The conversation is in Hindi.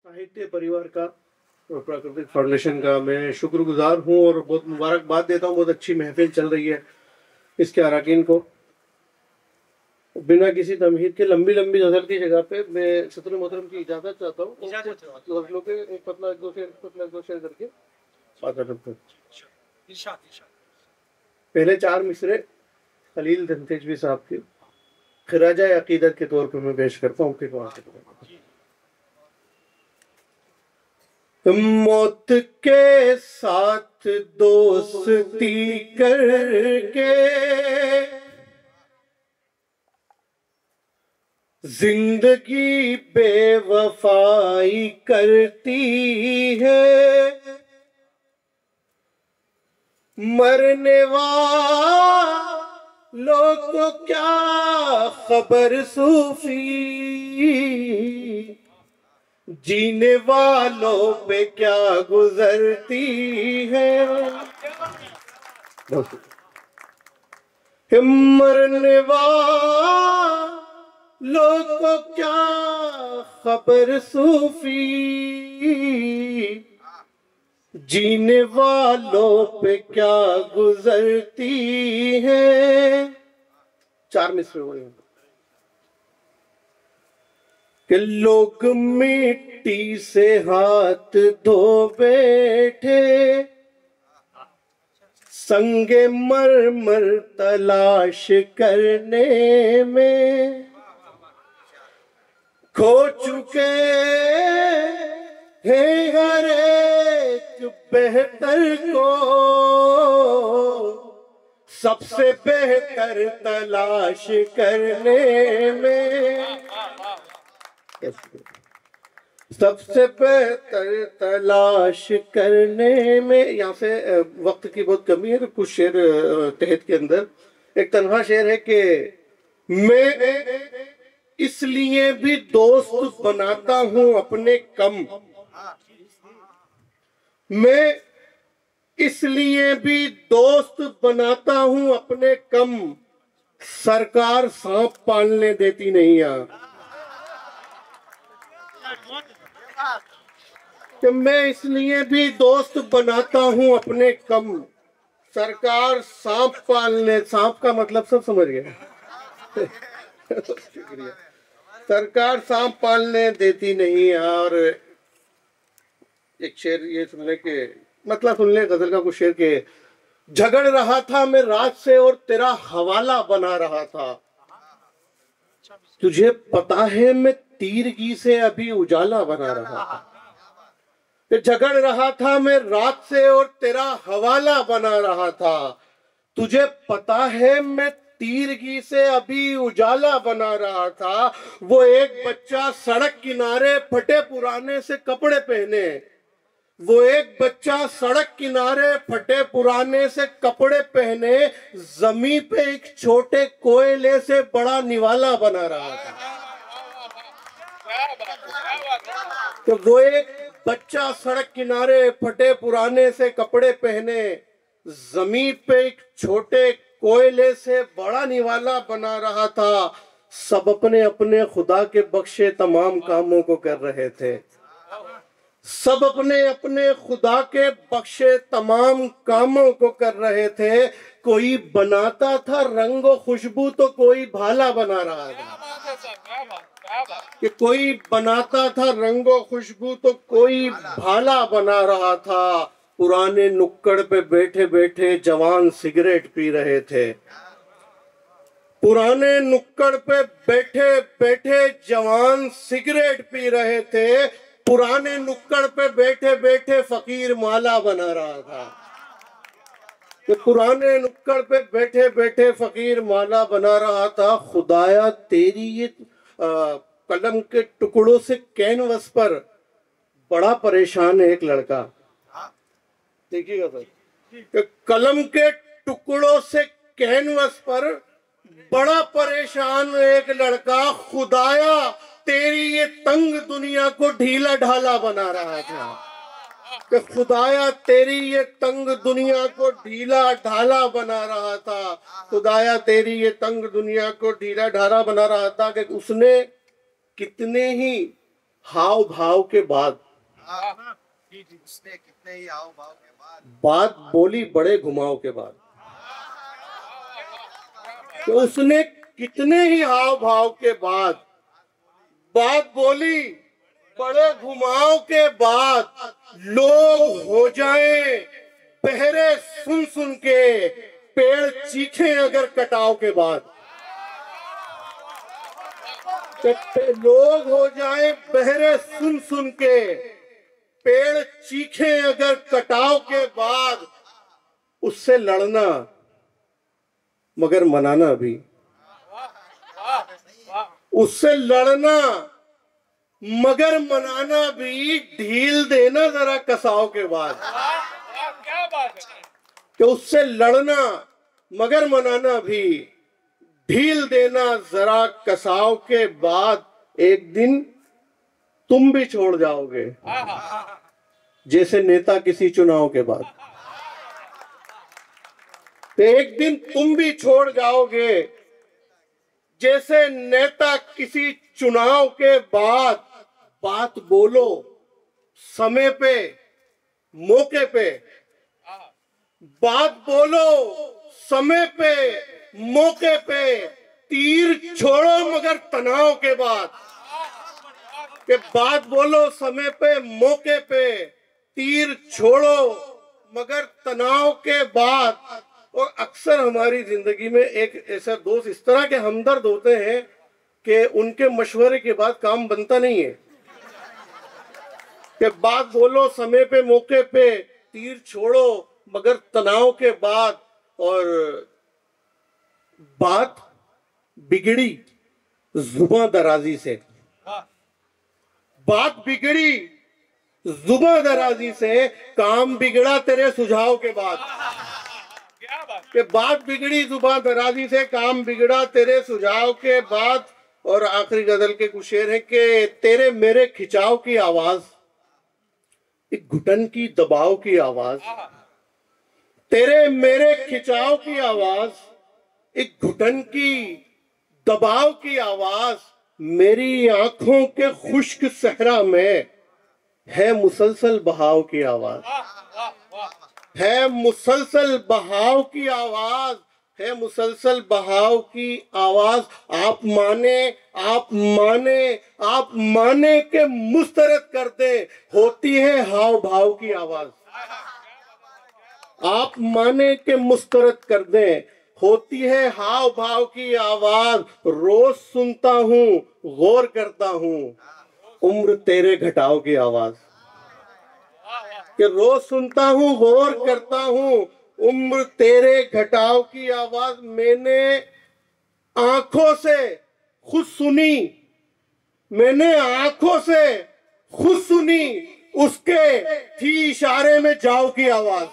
साहित्य परिवार का और प्राकृतिक फाउंडेशन का मैं शुक्रगुजार हूँ और बहुत मुबारकबाद देता हूँ। बहुत अच्छी महफिल चल रही है। इसके अरकान को बिना किसी तमहीद के लंबी लंबी नजर की जगह पे मैं सत्र मोहतरम की इजाज़त चाहता हूँ। एक पतला दो शेर करके बात करते हैं। पहले चार मिसरे खलील धनतेजवी साहब की खिराजा अकीदत के तौर पर मैं पेश करता हूँ। मौत के साथ दोस्ती करके जिंदगी बेवफाई करती है, मरने वालों को क्या खबर सूफी, जीने वालों पे क्या गुजरती है। मरने वालों को क्या खबर सूफी, जीने वालों पे क्या गुजरती है। चार मिसरे हुए कि लोग मिट्टी से हाथ धो बैठे, संगे मरमर तलाश करने में, खो चुके हैं हर एक बेहतर को, सबसे बेहतर तलाश करने में, सबसे बेहतर तलाश करने में। यहाँ से वक्त की बहुत कमी है तो कुछ शेर तहत के अंदर एक तन्हा शेर है कि मैं इसलिए भी दोस्त बनाता हूं अपने कम, मैं इसलिए भी दोस्त बनाता हूं अपने कम, सरकार सांप पालने देती नहीं यार। कि मैं इसलिए भी दोस्त बनाता हूं अपने कम, सरकार सांप पालने, सांप का मतलब सब समझ गए। शुक्रिया। सरकार सांप पालने देती नहीं। और एक शेर ये सुनने के मतलब सुन ले गजल का कुछ शेर के, झगड़ रहा था मैं रात से और तेरा हवाला बना रहा था, तुझे पता है मैं तीरगी से अभी उजाला बना रहा था। झगड़ रहा था मैं रात से और तेरा हवाला बना रहा था, तुझे पता है मैं तीरगी से अभी उजाला बना रहा था। वो एक बच्चा सड़क किनारे फटे पुराने से कपड़े पहने, वो एक बच्चा सड़क किनारे फटे पुराने से कपड़े पहने, जमीन पे एक छोटे कोयले से बड़ा निवाला बना रहा था। तो वो एक बच्चा सड़क किनारे फटे पुराने से कपड़े पहने, जमीन पे एक छोटे कोयले से बड़ा निवाला बना रहा था। सब अपने अपने खुदा के बख्शे तमाम कामों को कर रहे थे, सब अपने अपने खुदा के बख्शे तमाम कामों को कर रहे थे। कोई बनाता था रंग और खुशबू तो कोई भाला बना रहा था, कि कोई बनाता था रंग और खुशबू तो कोई भाला बना रहा था। पुराने नुक्कड़ पे बैठे बैठे जवान सिगरेट पी रहे थे, पुराने नुक्कड़ पे बैठे बैठे जवान सिगरेट पी रहे थे, पुराने नुक्कड़ पे बैठे बैठे फकीर माला बना रहा था। कि पुराने नुक्कड़ पे बैठे बैठे फकीर माला बना रहा था। खुदाया तेरी ये कलम के टुकड़ों से कैनवस पर बड़ा परेशान है एक लड़का। देखिएगा सर, कलम के टुकड़ों से कैनवस पर बड़ा परेशान एक लड़का, खुदाया तेरी ये तंग दुनिया को ढीला ढाला बना रहा था। कि खुदाया तेरी ये तंग दुनिया को ढीला ढाला बना रहा था, खुदाया तेरी ये तंग दुनिया को ढीला ढाला बना रहा था। कि उसने कितने ही हाव भाव के बाद, उसने कितने ही हाव भाव के बाद बात बोली बड़े घुमाव के बाद, कि उसने कितने ही हाव भाव के बाद बात बोली बड़े घुमाव के बाद, लोग हो जाएं बहरे सुन सुन के, पेड़ चीखे अगर कटाव के बाद, लोग हो जाएं बहरे सुन सुन के, पेड़ चीखे अगर कटाव के बाद, उससे लड़ना मगर मनाना भी, उससे लड़ना मगर मनाना भी, ढील देना जरा कसाव के बाद, कि उससे लड़ना मगर मनाना भी, ढील देना जरा कसाव के बाद, एक दिन तुम भी छोड़ जाओगे जैसे नेता किसी चुनाव के बाद, तो एक दिन तुम भी छोड़ जाओगे जैसे नेता किसी चुनाव के बाद। बात बोलो समय पे मौके पे, बात बोलो समय पे मौके पे, तीर छोड़ो मगर तनाव के बाद, कि बात बोलो समय पे मौके पे, तीर छोड़ो मगर तनाव के बाद। और अक्सर हमारी जिंदगी में एक ऐसा दोस्त, इस तरह के हमदर्द होते हैं कि उनके मशवरे के बाद काम बनता नहीं है, कि बात बोलो समय पे मौके पे, तीर छोड़ो मगर तनाव के बाद। और बात बिगड़ी जुबां दराजी से, बात बिगड़ी जुबां दराजी से, काम बिगड़ा तेरे सुझाव के बाद, कि बात बिगड़ी जुबां दराजी से, काम बिगड़ा तेरे सुझाव के बाद। और आखिरी गजल के कुछ शेर है कि तेरे मेरे खिंचाव की आवाज, एक घुटन की दबाव की आवाज, तेरे मेरे खिंचाव की आवाज, एक घुटन की दबाव की आवाज, मेरी आंखों के खुश्क सहरा में है मुसलसल बहाव की आवाज, है मुसलसल बहाव की आवाज, है मुसलसल बहाव की आवाज। आप माने आप माने आप माने के मुस्तरद कर दे, होती है हाव भाव की आवाज, आप माने के मुस्तरद कर दे, होती है हाव भाव की आवाज। रोज सुनता हूँ गौर करता हूँ, उम्र तेरे घटाव की आवाज, कि रोज सुनता हूँ गौर करता हूँ, उम्र तेरे घटाव की आवाज। मैंने आंखों से खुद सुनी, मैंने आंखों से खुद सुनी, उसके थी इशारे में जाओ की आवाज।